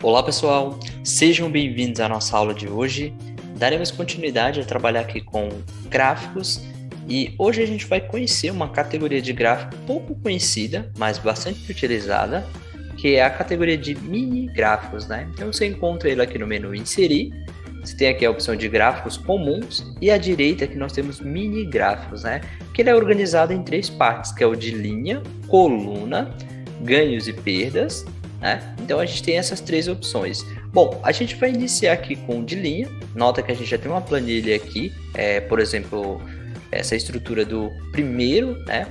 Olá pessoal, sejam bem-vindos à nossa aula de hoje. Daremos continuidade a trabalhar aqui com gráficos e hoje a gente vai conhecer uma categoria de gráfico pouco conhecida, mas bastante utilizada, que é a categoria de mini gráficos, né? Então você encontra ele aqui no menu Inserir, você tem aqui a opção de gráficos comuns e à direita aqui nós temos mini gráficos, né? Que ele é organizado em três partes, que é o de linha, coluna, ganhos e perdas, né? Então a gente tem essas três opções. Bom, a gente vai iniciar aqui com o de linha. Nota que a gente já tem uma planilha aqui, por exemplo, essa estrutura do primeiro, né,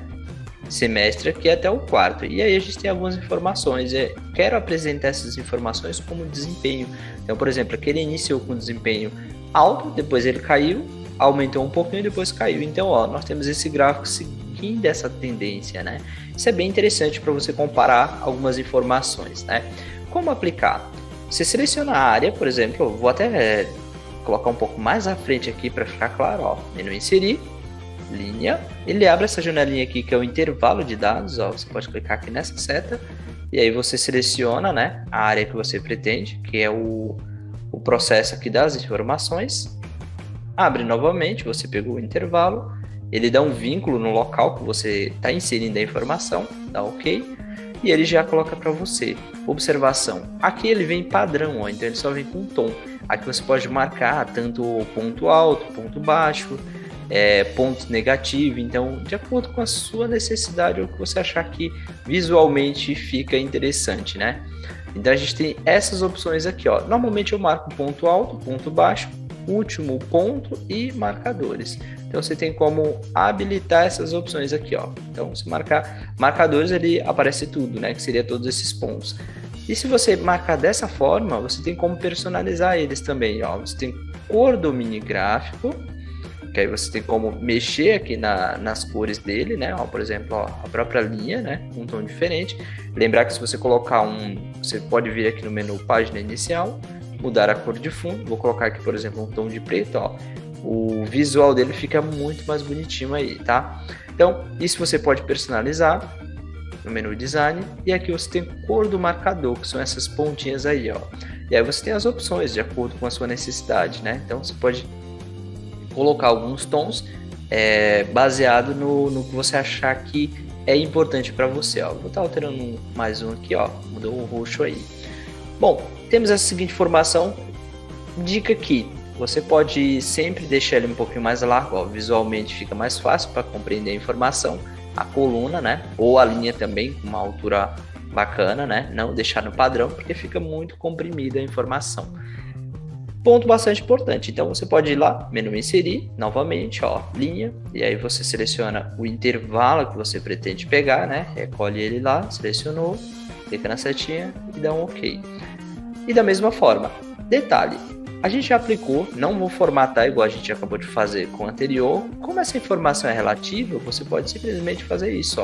semestre aqui até o quarto. E aí a gente tem algumas informações. Quero apresentar essas informações como desempenho. Então, por exemplo, aqui ele iniciou com desempenho alto, depois ele caiu, aumentou um pouquinho e depois caiu. Então, nós temos esse gráfico seguindo essa tendência, né? Isso é bem interessante para você comparar algumas informações, né? Como aplicar? Você seleciona a área, por exemplo, eu vou até colocar um pouco mais à frente aqui para ficar claro, menu inserir, linha, ele abre essa janelinha aqui que é o intervalo de dados, você pode clicar aqui nessa seta e aí você seleciona, né, a área que você pretende, que é o processo aqui das informações, abre novamente, você pegou o intervalo, ele dá um vínculo no local que você está inserindo a informação, dá OK, e ele já coloca para você. Observação, aqui ele vem padrão, então ele só vem com tom. Aqui você pode marcar tanto ponto alto, ponto baixo, ponto negativo, então de acordo com a sua necessidade ou o que você achar que visualmente fica interessante, né? Então a gente tem essas opções aqui, Normalmente eu marco ponto alto, ponto baixo, último ponto e marcadores. Então você tem como habilitar essas opções aqui, Então se marcar marcadores, ele aparece tudo, né? Que seria todos esses pontos. E se você marcar dessa forma, você tem como personalizar eles também, Você tem cor do mini gráfico, que aí você tem como mexer aqui nas cores dele, né? Por exemplo, a própria linha, né? Um tom diferente. Lembrar que se você colocar você pode vir aqui no menu página inicial, mudar a cor de fundo. Vou colocar aqui, por exemplo, um tom de preto, O visual dele fica muito mais bonitinho aí, tá? Então, isso você pode personalizar no menu design. E aqui você tem cor do marcador, que são essas pontinhas aí, E aí você tem as opções de acordo com a sua necessidade, né? Então, você pode colocar alguns tons baseado no que você achar que é importante para você, Vou estar alterando mais um aqui, Mudou o roxo aí. Bom, temos essa seguinte informação. Dica aqui, você pode sempre deixar ele um pouquinho mais largo, visualmente fica mais fácil para compreender a informação. A coluna, né? Ou a linha também, com uma altura bacana, né? Não deixar no padrão, porque fica muito comprimida a informação. Ponto bastante importante, então você pode ir lá, menu inserir, novamente, linha, e aí você seleciona o intervalo que você pretende pegar, né? Recolhe ele lá, selecionou, clica na setinha e dá um OK. E da mesma forma, detalhe, a gente já aplicou, não vou formatar igual a gente acabou de fazer com o anterior. Como essa informação é relativa, você pode simplesmente fazer isso,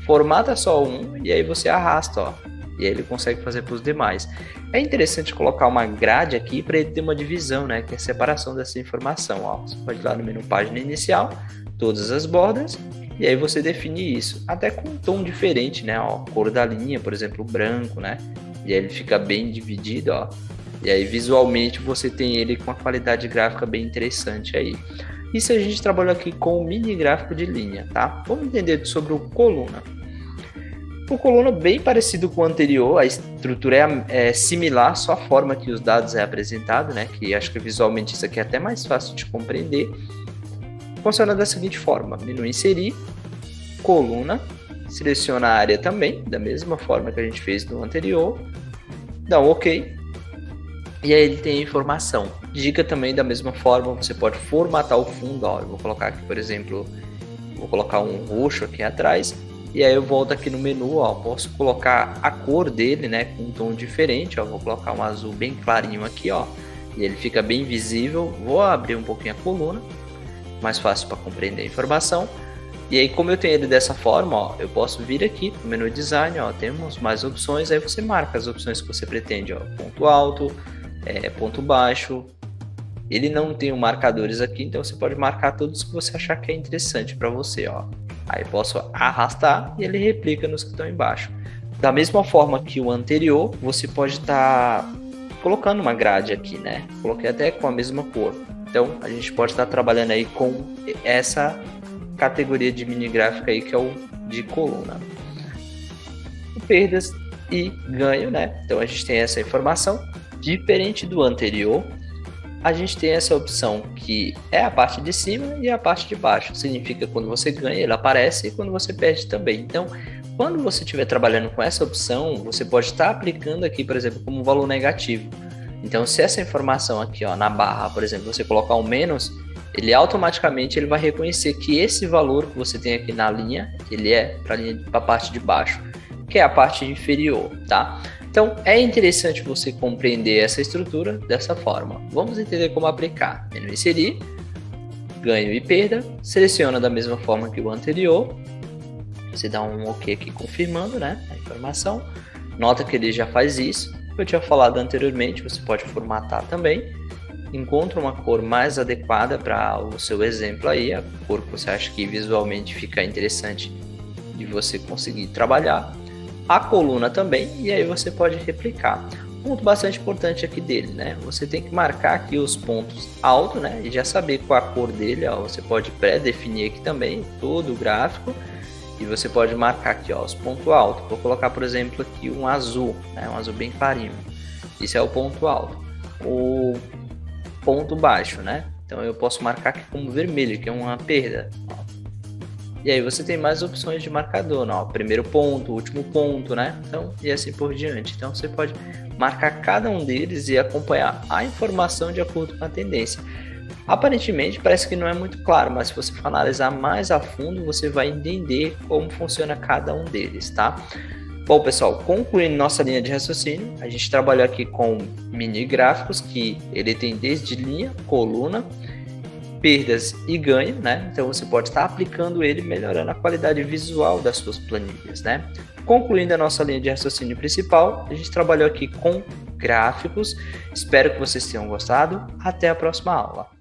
formata só um e aí você arrasta, e aí ele consegue fazer para os demais. É interessante colocar uma grade aqui para ele ter uma divisão, né, que é a separação dessa informação, Você pode ir lá no menu página inicial, todas as bordas, e aí você define isso, até com um tom diferente, né, cor da linha, por exemplo, branco, né, e aí ele fica bem dividido, E aí visualmente você tem ele com uma qualidade gráfica bem interessante aí. Isso a gente trabalhou aqui com o mini gráfico de linha, tá? Vamos entender sobre o coluna. O coluna bem parecido com o anterior, a estrutura é similar, só a forma que os dados é apresentado, né? Que acho que visualmente isso aqui é até mais fácil de compreender. Funciona da seguinte forma, menu inserir, coluna, seleciona a área também, da mesma forma que a gente fez no anterior, dá um OK. E aí ele tem a informação. Dica também da mesma forma, você pode formatar o fundo, Eu vou colocar aqui, por exemplo, vou colocar um roxo aqui atrás, e aí eu volto aqui no menu, posso colocar a cor dele, né, com um tom diferente, vou colocar um azul bem clarinho aqui, e ele fica bem visível. Vou abrir um pouquinho a coluna, mais fácil para compreender a informação. E aí, como eu tenho ele dessa forma, eu posso vir aqui no menu design, temos mais opções, aí você marca as opções que você pretende, ponto alto, ponto baixo. Ele não tem marcadores aqui, então você pode marcar todos que você achar que é interessante para você, Aí posso arrastar e ele replica nos que estão embaixo. Da mesma forma que o anterior, você pode estar colocando uma grade aqui, né? Coloquei até com a mesma cor. Então, a gente pode estar trabalhando aí com essa categoria de mini gráfico aí, que é o de coluna. Perdas e ganho, né? Então, a gente tem essa informação. Diferente do anterior, a gente tem essa opção que é a parte de cima e a parte de baixo. Significa que quando você ganha, ele aparece, e quando você perde também. Então, quando você estiver trabalhando com essa opção, você pode estar aplicando aqui, por exemplo, como um valor negativo. Então, se essa informação aqui, ó, na barra, por exemplo, você colocar um menos, ele automaticamente vai reconhecer que esse valor que você tem aqui na linha, ele é para a parte de baixo, que é a parte inferior, tá? Então, é interessante você compreender essa estrutura dessa forma. Vamos entender como aplicar. Menu inserir, ganho e perda, seleciona da mesma forma que o anterior. Você dá um OK aqui confirmando, né, a informação. Nota que ele já faz isso. Eu tinha falado anteriormente, você pode formatar também. Encontra uma cor mais adequada para o seu exemplo aí, a cor que você acha que visualmente fica interessante de você conseguir trabalhar. A coluna também, e aí você pode replicar. Ponto bastante importante aqui dele, né? Você tem que marcar aqui os pontos altos, né? E já saber qual a cor dele, ó. Você pode pré-definir aqui também todo o gráfico. E você pode marcar aqui, ó, os pontos altos. Vou colocar, por exemplo, aqui um azul, né? Um azul bem clarinho. Isso é o ponto alto. O ponto baixo, né? Então eu posso marcar aqui como vermelho, que é uma perda. E aí você tem mais opções de marcador, ó, primeiro ponto, último ponto, né? Então, e assim por diante. Então você pode marcar cada um deles e acompanhar a informação de acordo com a tendência. Aparentemente parece que não é muito claro, mas se você for analisar mais a fundo, você vai entender como funciona cada um deles, tá? Bom, pessoal, concluindo nossa linha de raciocínio, a gente trabalhou aqui com mini gráficos, que ele tem desde linha, coluna, perdas e ganho, né? Então você pode estar aplicando ele, melhorando a qualidade visual das suas planilhas, né? Concluindo a nossa linha de raciocínio principal, a gente trabalhou aqui com gráficos. Espero que vocês tenham gostado. Até a próxima aula.